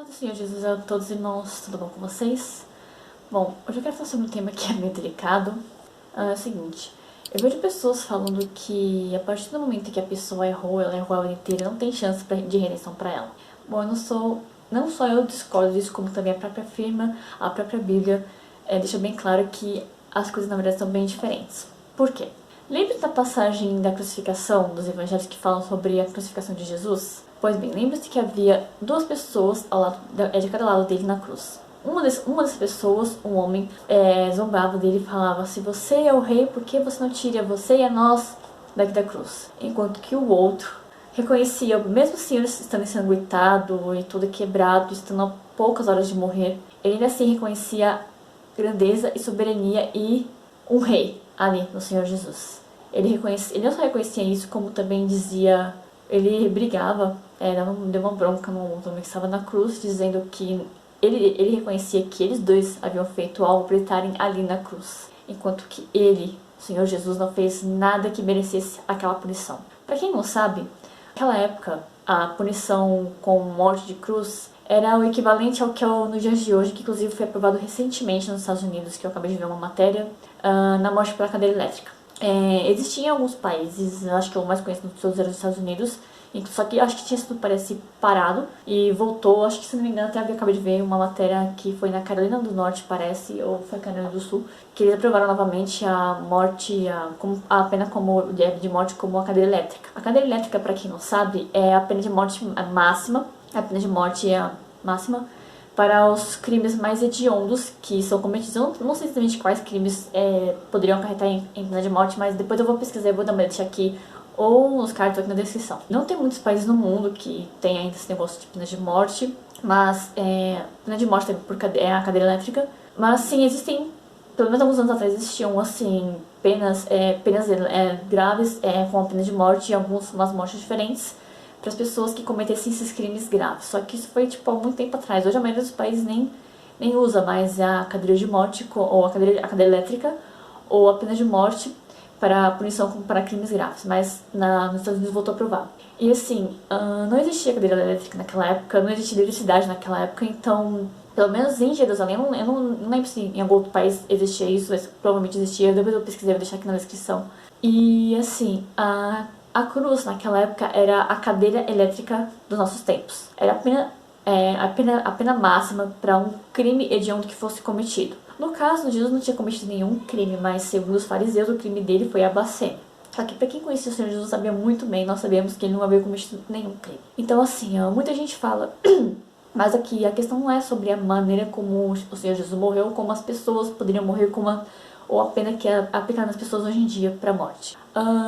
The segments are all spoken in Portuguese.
Paz do Senhor Jesus a todos os irmãos, tudo bom com vocês? Bom, hoje eu quero falar sobre um tema que é meio delicado. É o seguinte, eu vejo pessoas falando que a partir do momento que a pessoa errou, ela errou a vida inteira, não tem chance de redenção para ela. Bom, não só eu discordo disso, como também a própria firma, a própria Bíblia deixa bem claro que as coisas na verdade são bem diferentes. Por quê? Lembra da passagem da crucificação dos evangelhos que falam sobre a crucificação de Jesus? Pois bem, lembre-se que havia duas pessoas de cada lado dele na cruz. Uma das pessoas, um homem, zombava dele e falava: se você é o rei, por que você não tira você e a nós daqui da cruz? Enquanto que o outro reconhecia, mesmo o Senhor estando ensanguentado e todo quebrado, estando a poucas horas de morrer, ele ainda assim reconhecia grandeza e soberania e um rei ali no Senhor Jesus. Ele não só reconhecia isso, como também dizia, ele brigava, deu uma bronca no homem que estava na cruz, dizendo que ele reconhecia que eles dois haviam feito algo para estarem ali na cruz, enquanto que ele, o Senhor Jesus, não fez nada que merecesse aquela punição. Para quem não sabe, naquela época, a punição com morte de cruz era o equivalente ao que é nos dias de hoje, que inclusive foi aprovado recentemente nos Estados Unidos, que eu acabei de ver uma matéria, na morte pela cadeira elétrica. Existia em alguns países, acho que o mais conhecido de todos era os Estados Unidos, só que acho que tinha sido, parece, parado e voltou, acho que se não me engano até acabei de ver uma matéria que foi na Carolina do Norte, parece, ou foi Carolina do Sul, que eles aprovaram novamente a morte, a pena de morte como a cadeira elétrica. A cadeira elétrica, para quem não sabe, é a pena de morte máxima, a pena de morte máxima para os crimes mais hediondos que são cometidos. Eu não sei exatamente quais crimes poderiam acarretar em pena de morte, mas depois eu vou pesquisar e vou deixar aqui ou nos cards aqui na descrição. Não tem muitos países no mundo que tem ainda esse negócio de pena de morte, mas pena de morte é a cadeira elétrica. Mas sim, existem, pelo menos alguns anos atrás existiam assim penas graves com a pena de morte e umas mortes diferentes para as pessoas que cometessem esses crimes graves. Só que isso foi há muito tempo atrás. Hoje a maioria dos países nem usa mais a cadeira de morte ou a cadeira elétrica ou a pena de morte para punição para crimes graves, mas nos Estados Unidos voltou a aprovar. E assim, não existia cadeira elétrica naquela época, não existia eletricidade naquela época, então, pelo menos em Jerusalém, eu não lembro se em algum outro país existia isso, mas provavelmente existia, depois eu pesquisei, vou deixar aqui na descrição. E assim, a cruz naquela época era a cadeira elétrica dos nossos tempos. Era a pena máxima para um crime hediondo que fosse cometido. No caso, Jesus não tinha cometido nenhum crime, mas segundo os fariseus, o crime dele foi a blasfêmia. Só que para quem conhecia o Senhor Jesus sabia muito bem, nós sabemos que ele não havia cometido nenhum crime. Então assim, muita gente fala, mas aqui a questão não é sobre a maneira como o Senhor Jesus morreu, como as pessoas poderiam morrer, ou a pena que é aplicada nas pessoas hoje em dia para a morte.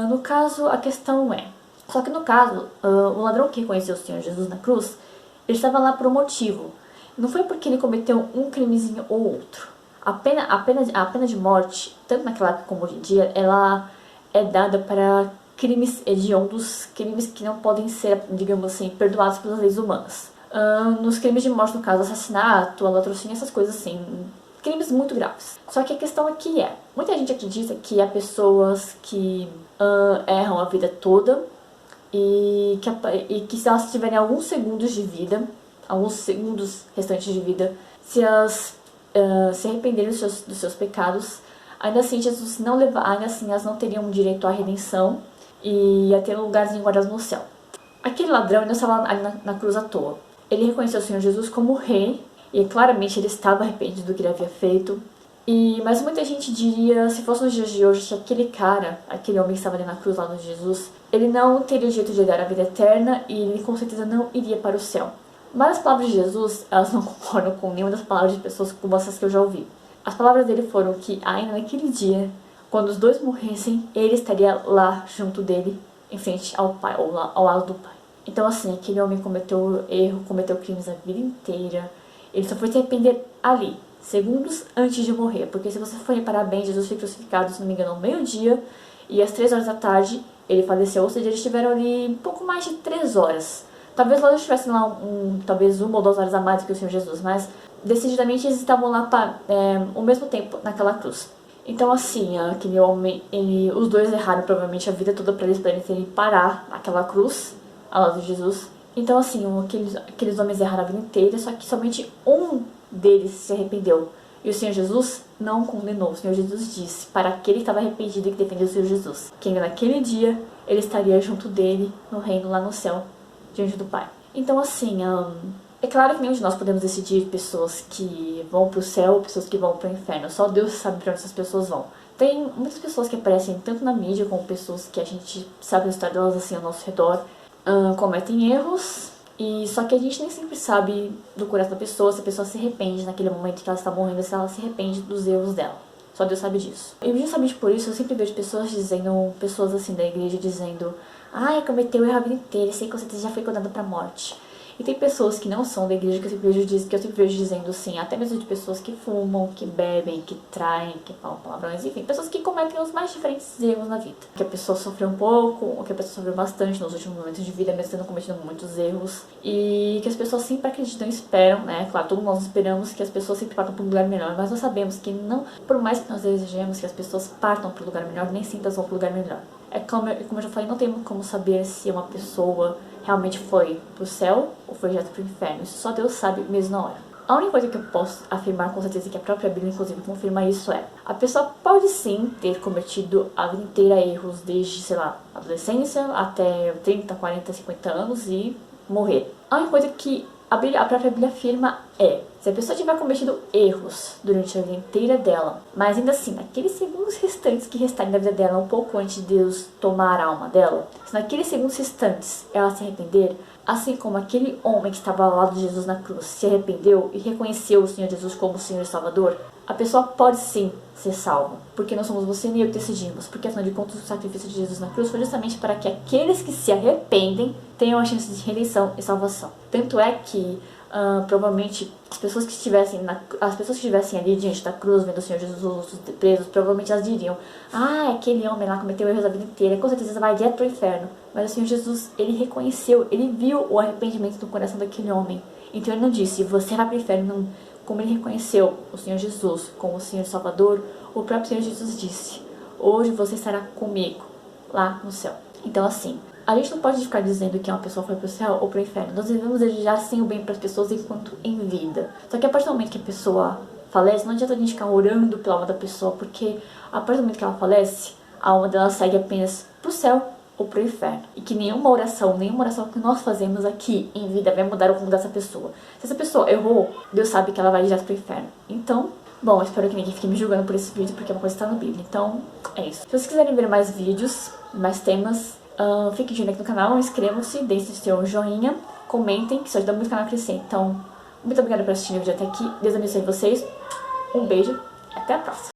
No caso, a questão só que no caso, o ladrão que reconheceu o Senhor Jesus na cruz, ele estava lá por um motivo. Não foi porque ele cometeu um crimezinho ou outro. A pena de morte, tanto naquela época como hoje em dia, ela é dada para crimes hediondos, crimes que não podem ser, digamos assim, perdoados pelas leis humanas. Nos crimes de morte, no caso, assassinato, latrocínio, essas coisas assim, crimes muito graves. Só que a questão aqui muita gente acredita que há pessoas que erram a vida toda e que se elas tiverem alguns segundos de vida, alguns segundos restantes de vida, se elas se arrependerem dos seus pecados, ainda assim elas não teriam direito à redenção e a ter um lugarzinho guardado no céu. Aquele ladrão não estava ali na cruz à toa. Ele reconheceu o Senhor Jesus como rei e claramente ele estava arrependido do que ele havia feito. Mas muita gente diria, se fosse nos dias de hoje, que aquele homem que estava ali na cruz lá no Jesus, ele não teria o jeito de dar a vida eterna e ele com certeza não iria para o céu. Mas as palavras de Jesus, elas não concordam com nenhuma das palavras de pessoas como essas que eu já ouvi. As palavras dele foram que ainda naquele dia, quando os dois morressem, ele estaria lá junto dele, em frente ao Pai, ou ao lado do Pai. Então assim, aquele homem cometeu erro, cometeu crimes a vida inteira. Ele só foi se arrepender ali, segundos antes de morrer. Porque se você for reparar bem, Jesus foi crucificado, se não me engano, ao meio-dia, e às 3 horas da tarde ele faleceu. Ou seja, eles estiveram ali um pouco mais de 3 horas. Talvez lá eles estivessem lá talvez 1 ou 2 horas a mais do que o Senhor Jesus, mas decididamente eles estavam lá ao mesmo tempo naquela cruz. Então assim, aquele homem, os dois erraram provavelmente a vida toda para eles poderem parar naquela cruz ao lado de Jesus. Então, assim, aqueles homens erraram a vida inteira, só que somente um deles se arrependeu. E o Senhor Jesus não condenou. O Senhor Jesus disse para aquele que estava arrependido e que defendeu o Senhor Jesus, que ainda naquele dia ele estaria junto dele no reino lá no céu, diante do Pai. Então, assim, é claro que nenhum de nós podemos decidir pessoas que vão pro céu, pessoas que vão pro inferno. Só Deus sabe pra onde essas pessoas vão. Tem muitas pessoas que aparecem tanto na mídia como pessoas que a gente sabe a história delas assim ao nosso redor, cometem erros, e só que a gente nem sempre sabe do coração da pessoa, se a pessoa se arrepende naquele momento que ela está morrendo, se ela se arrepende dos erros dela. Só Deus sabe disso. E justamente por isso eu sempre vejo pessoas assim da igreja dizendo: ai, cometeu erro a vida inteira, sei que com certeza já foi condenado pra morte. E tem pessoas que não são da igreja que eu sempre vejo dizendo assim, até mesmo de pessoas que fumam, que bebem, que traem, que falam palavrões, enfim, pessoas que cometem os mais diferentes erros na vida. Que a pessoa sofreu um pouco, ou que a pessoa sofreu bastante nos últimos momentos de vida, mesmo tendo cometido muitos erros. E que as pessoas sempre acreditam e esperam, né? Claro, todos nós esperamos que as pessoas sempre partam para um lugar melhor, mas nós sabemos que não, por mais que nós desejemos que as pessoas partam para um lugar melhor, nem sempre elas vão para um lugar melhor. Como eu já falei, não temos como saber se uma pessoa realmente foi pro céu ou foi direto pro inferno. Isso só Deus sabe mesmo na hora. A única coisa que eu posso afirmar com certeza, que a própria Bíblia inclusive confirma isso, é: a pessoa pode sim ter cometido a vida inteira erros desde, sei lá, adolescência até 30, 40, 50 anos e morrer. A única coisa que a própria Bíblia afirma é: se a pessoa tiver cometido erros durante a vida inteira dela, mas ainda assim, naqueles segundos restantes que restarem da vida dela, um pouco antes de Deus tomar a alma dela, se naqueles segundos restantes ela se arrepender, assim como aquele homem que estava ao lado de Jesus na cruz se arrependeu e reconheceu o Senhor Jesus como o Senhor e Salvador, a pessoa pode sim ser salva, porque não somos você nem eu que decidimos, porque afinal de contas o sacrifício de Jesus na cruz foi justamente para que aqueles que se arrependem tenham a chance de redenção e salvação. Tanto é que provavelmente as pessoas que estivessem ali diante da cruz, vendo o Senhor Jesus presos, provavelmente elas diriam: ah, aquele homem lá cometeu erros a vida inteira, com certeza vai direto pro inferno. Mas o Senhor Jesus, ele reconheceu, ele viu o arrependimento do coração daquele homem. Então ele não disse: você vai pro inferno, não. Como ele reconheceu o Senhor Jesus como o Senhor Salvador, o próprio Senhor Jesus disse: hoje você estará comigo lá no céu. Então, assim, a gente não pode ficar dizendo que uma pessoa foi pro céu ou pro inferno. Nós devemos desejar sim o bem para as pessoas enquanto em vida. Só que a partir do momento que a pessoa falece, não adianta a gente ficar orando pela alma da pessoa, porque a partir do momento que ela falece, a alma dela segue apenas pro céu ou pro inferno. E que nenhuma oração que nós fazemos aqui em vida vai mudar o rumo dessa pessoa. Se essa pessoa errou, Deus sabe que ela vai direto pro inferno. Então, bom, espero que ninguém fique me julgando por esse vídeo, porque é uma coisa que está na Bíblia. Então, é isso. Se vocês quiserem ver mais vídeos, mais temas, fiquem de olho aqui no canal, inscrevam-se, deixem seu joinha, comentem, que isso ajuda muito o canal a crescer. Então, muito obrigada por assistir o vídeo até aqui. Deus abençoe vocês. Um beijo e até a próxima.